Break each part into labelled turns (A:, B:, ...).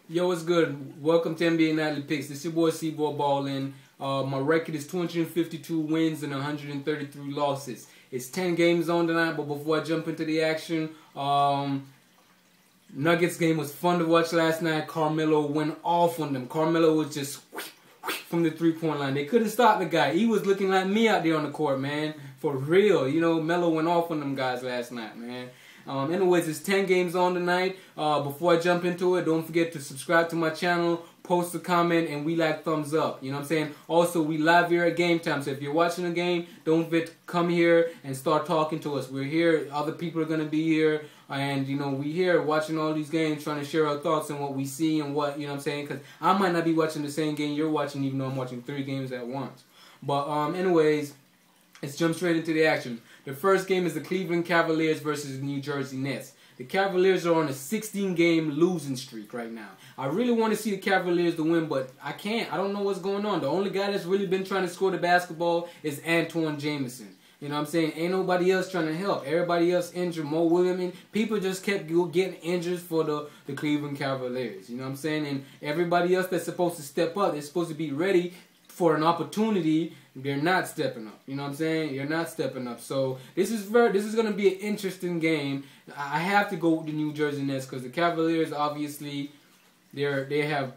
A: Yo, what's good? Welcome to NBA Nightly Picks. This is your boy cBoy ballin'. My record is 252 wins and 133 losses. It's 10 games on tonight, but before I jump into the action, Nuggets game was fun to watch last night. Carmelo went off on them. Carmelo was just from the three-point line. They couldn't stop the guy. He was looking like me out there on the court, man. For real. You know, Melo went off on them guys last night, man. Anyways, it's 10 games on tonight. Before I jump into it, don't forget to subscribe to my channel, post a comment, and we like thumbs up. You know what I'm saying? Also, we live here at game time. So if you're watching a game, don't forget to come here and start talking to us. We're here. Other people are going to be here. And, you know, we here watching all these games, trying to share our thoughts on what we see and what, you know what I'm saying? Because I might not be watching the same game you're watching, even though I'm watching 3 games at once. But, anyways, let's jump straight into the action. The first game is the Cleveland Cavaliers versus the New Jersey Nets. The Cavaliers are on a 16-game losing streak right now. I really want to see the Cavaliers to win, but I can't. I don't know what's going on. The only guy that's really been trying to score the basketball is Antoine Jamison. You know what I'm saying? Ain't nobody else trying to help. Everybody else injured. Mo Williams. People just kept getting injured for the Cleveland Cavaliers. You know what I'm saying? And everybody else that's supposed to step up, they're supposed to be ready for an opportunity. They're not stepping up. You know what I'm saying? You're not stepping up. So this is going to be an interesting game. I have to go with the New Jersey Nets because the Cavaliers, obviously, they have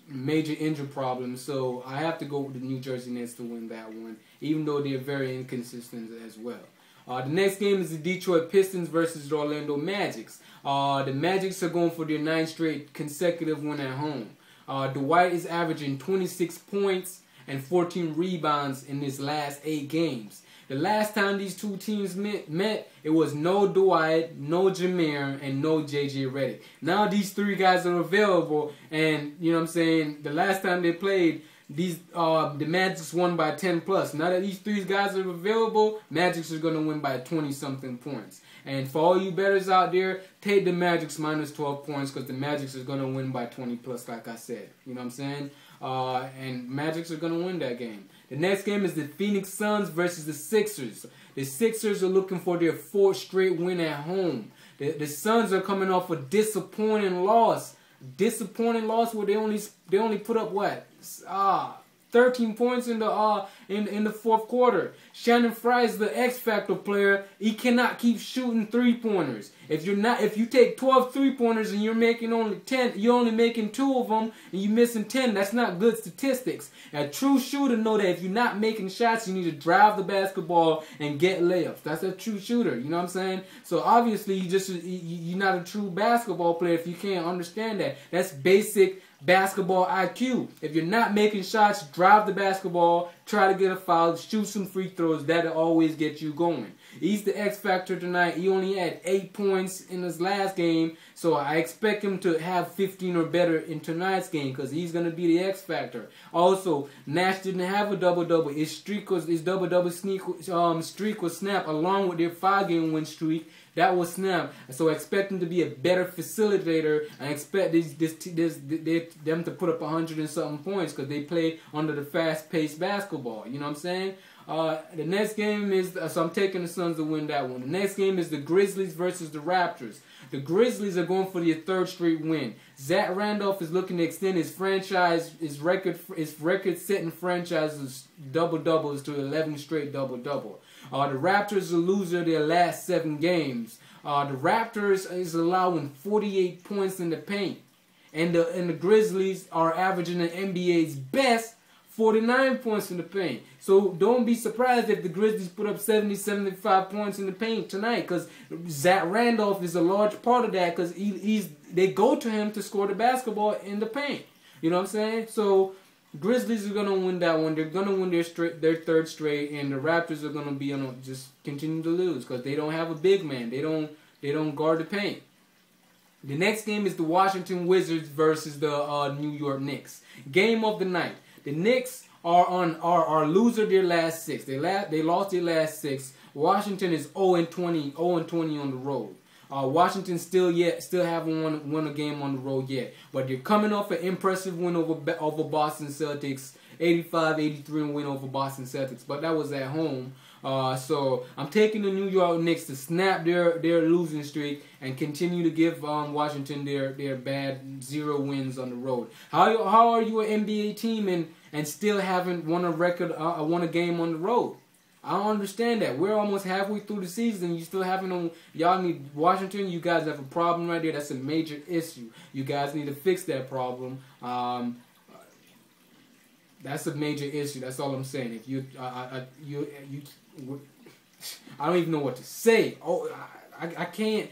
A: major injury problems. So I have to go with the New Jersey Nets to win that one, even though they're very inconsistent as well. The next game is the Detroit Pistons versus the Orlando Magics. The Magics are going for their 9th straight consecutive win at home. Dwight is averaging 26 points and 14 rebounds in his last 8 games. The last time these two teams met, it was no Dwight, no Jameer, and no J.J. Redick. Now these 3 guys are available, and you know what I'm saying, the last time they played, the Magics won by 10 plus. Now that these 3 guys are available, Magics are going to win by 20-something points. And for all you bettors out there, take the Magics minus 12 points because the Magics are going to win by 20 plus, like I said. You know what I'm saying? And Magics are going to win that game. The next game is the Phoenix Suns versus the Sixers. The Sixers are looking for their 4th straight win at home. The Suns are coming off a disappointing loss. Disappointing loss where they only put up what? 13 points in the 4th quarter. Shannon Fry is the X Factor player. He cannot keep shooting 3-pointers. If you take 12 3-pointers and you're making only 10, you're only making 2 of them and you're missing 10. That's not good statistics. A true shooter know that if you're not making shots, you need to drive the basketball and get layups. That's a true shooter. You know what I'm saying? So obviously you're not a true basketball player if you can't understand that. That's basic basketball IQ. If you're not making shots, drive the basketball, try to get a foul, shoot some free throws. That'll always get you going. He's the X Factor tonight. He only had 8 points in his last game, so I expect him to have 15 or better in tonight's game because he's going to be the X Factor. Also, Nash didn't have a double-double. His double-double streak was snapped along with their 5-game win streak. That was snapped. So I expect him to be a better facilitator. I expect them to put up 100 and something points because they play under the fast-paced basketball. You know what I'm saying? The next game is, so I'm taking the Suns to win that one. The next game is the Grizzlies versus the Raptors. The Grizzlies are going for their 3rd straight win. Zach Randolph is looking to extend his record-setting franchise's double-doubles to 11 straight double-double. The Raptors are loser their last 7 games. The Raptors is allowing 48 points in the paint. And the Grizzlies are averaging the NBA's best 49 points in the paint. So don't be surprised if the Grizzlies put up 70, 75 points in the paint tonight because Zach Randolph is a large part of that because they go to him to score the basketball in the paint. You know what I'm saying? So Grizzlies are going to win that one. They're going to win their 3rd straight, and the Raptors are going to be just continue to lose because they don't have a big man. They don't guard the paint. The next game is the Washington Wizards versus the New York Knicks. Game of the night. The Knicks are loser their last 6. They lost their last 6. Washington is 0-20 on the road. Washington still haven't won a game on the road yet, but they're coming off an impressive win over Boston Celtics, 85-83 win over Boston Celtics, but that was at home. So I'm taking the New York Knicks to snap their losing streak and continue to give Washington their bad 0 wins on the road. How are you an NBA team and still haven't won a game on the road? I don't understand that. We're almost halfway through the season. You still haven't. Y'all need Washington. You guys have a problem right there. That's a major issue. You guys need to fix that problem. That's a major issue. That's all I'm saying. If you I don't even know what to say. Oh, I can't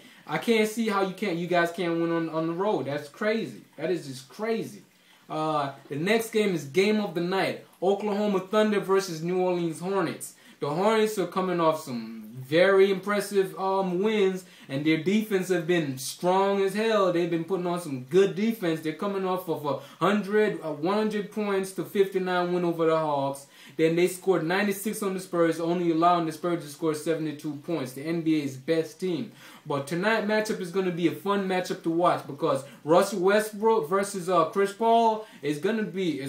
A: see how you guys can't win on the road. That's crazy. That is just crazy. The next game is game of the night. Oklahoma Thunder versus New Orleans Hornets. The Hornets are coming off some very impressive wins, and their defense have been strong as hell. They've been putting on some good defense. They're coming off of 100 points to 59 win over the Hawks. Then they scored 96 on the Spurs, only allowing the Spurs to score 72 points. The NBA's best team. But tonight's matchup is going to be a fun matchup to watch because Russell Westbrook versus Chris Paul is going to be a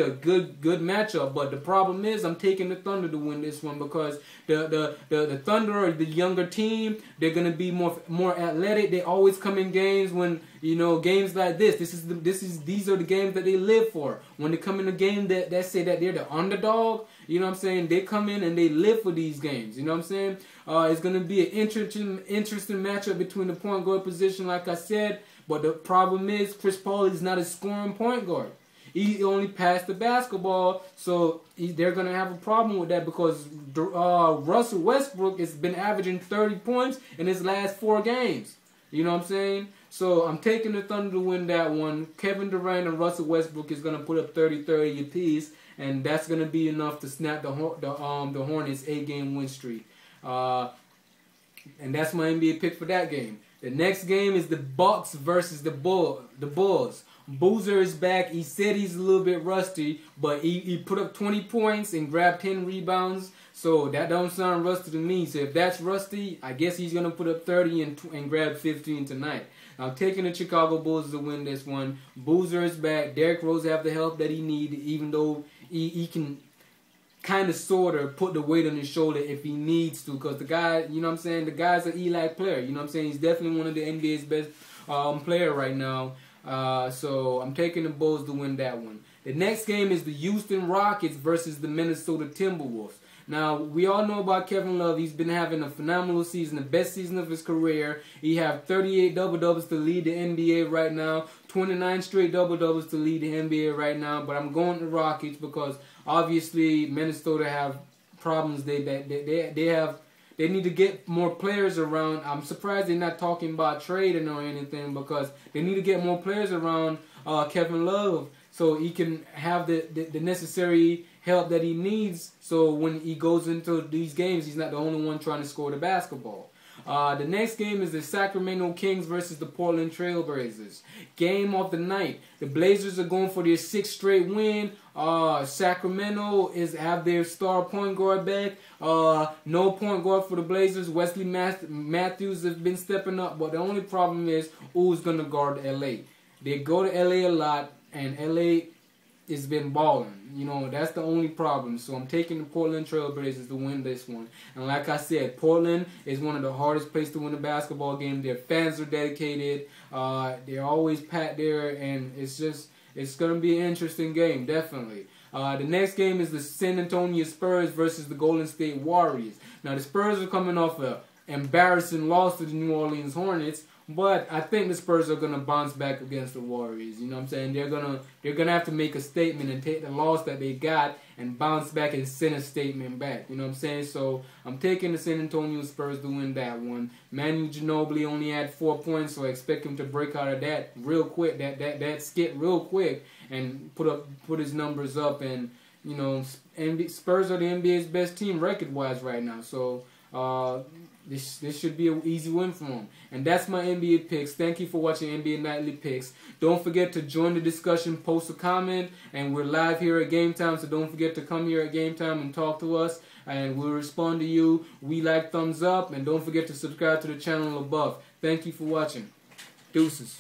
A: good matchup. But the problem is I'm taking the Thunder to win this one because the Thunder are the younger team. They're going to be more athletic. They always come in games when games like this. These are the games that they live for. When they come in a game that say that they're the underdog, you know what I'm saying? They come in and they live for these games. You know what I'm saying? It's going to be an interesting matchup between the point guard position, like I said. But the problem is Chris Paul is not a scoring point guard. He only passed the basketball, so they're going to have a problem with that because Russell Westbrook has been averaging 30 points in his last 4 games. You know what I'm saying? So I'm taking the Thunder to win that one. Kevin Durant and Russell Westbrook is going to put up 30-30 apiece, and that's going to be enough to snap the Hornets' 8-game win streak. And that's my NBA pick for that game. The next game is the Bucks versus the Bulls. Boozer is back. He said he's a little bit rusty, but he put up 20 points and grabbed 10 rebounds. So that don't sound rusty to me. So if that's rusty, I guess he's going to put up 30 and grab 15 tonight. I'm taking the Chicago Bulls to win this one. Boozer is back. Derrick Rose have the help that he needs, even though he can kind of sort of put the weight on his shoulder if he needs to. Because the guy, you know what I'm saying, the guy's an elite player. You know what I'm saying? He's definitely one of the NBA's best player right now. So I'm taking the Bulls to win that one. The next game is the Houston Rockets versus the Minnesota Timberwolves. Now, we all know about Kevin Love. He's been having a phenomenal season, the best season of his career. He have 38 double-doubles to lead the NBA right now, 29 straight double-doubles to lead the NBA right now. But I'm going to Rockets because obviously Minnesota have problems. They need to get more players around. I'm surprised they're not talking about trading or anything because they need to get more players around Kevin Love so he can have the necessary help that he needs so when he goes into these games, he's not the only one trying to score the basketball. The next game is the Sacramento Kings versus the Portland Trailblazers. Game of the night. The Blazers are going for their 6th straight win. Sacramento have their star point guard back. No point guard for the Blazers. Wesley Matthews has been stepping up, but the only problem is who's going to guard LA. They go to LA a lot, and LA has been balling. You know, that's the only problem. So I'm taking the Portland Trailblazers to win this one. And like I said, Portland is one of the hardest places to win a basketball game. Their fans are dedicated. They're always packed there, and it's going to be an interesting game, definitely. The next game is the San Antonio Spurs versus the Golden State Warriors. Now, the Spurs are coming off an embarrassing loss to the New Orleans Hornets, but I think the Spurs are gonna bounce back against the Warriors. You know what I'm saying? They're gonna have to make a statement and take the loss that they got and bounce back and send a statement back. You know what I'm saying? So I'm taking the San Antonio Spurs to win that one. Manu Ginobili only had 4 points, so I expect him to break out of that real quick. That skit real quick and put his numbers up. And you know, Spurs are the NBA's best team record-wise right now. So this should be an easy win for them. And that's my NBA picks. Thank you for watching NBA Nightly Picks. Don't forget to join the discussion, post a comment, and we're live here at Game Time, so don't forget to come here at Game Time and talk to us, and we'll respond to you. We like thumbs up, and don't forget to subscribe to the channel above. Thank you for watching. Deuces.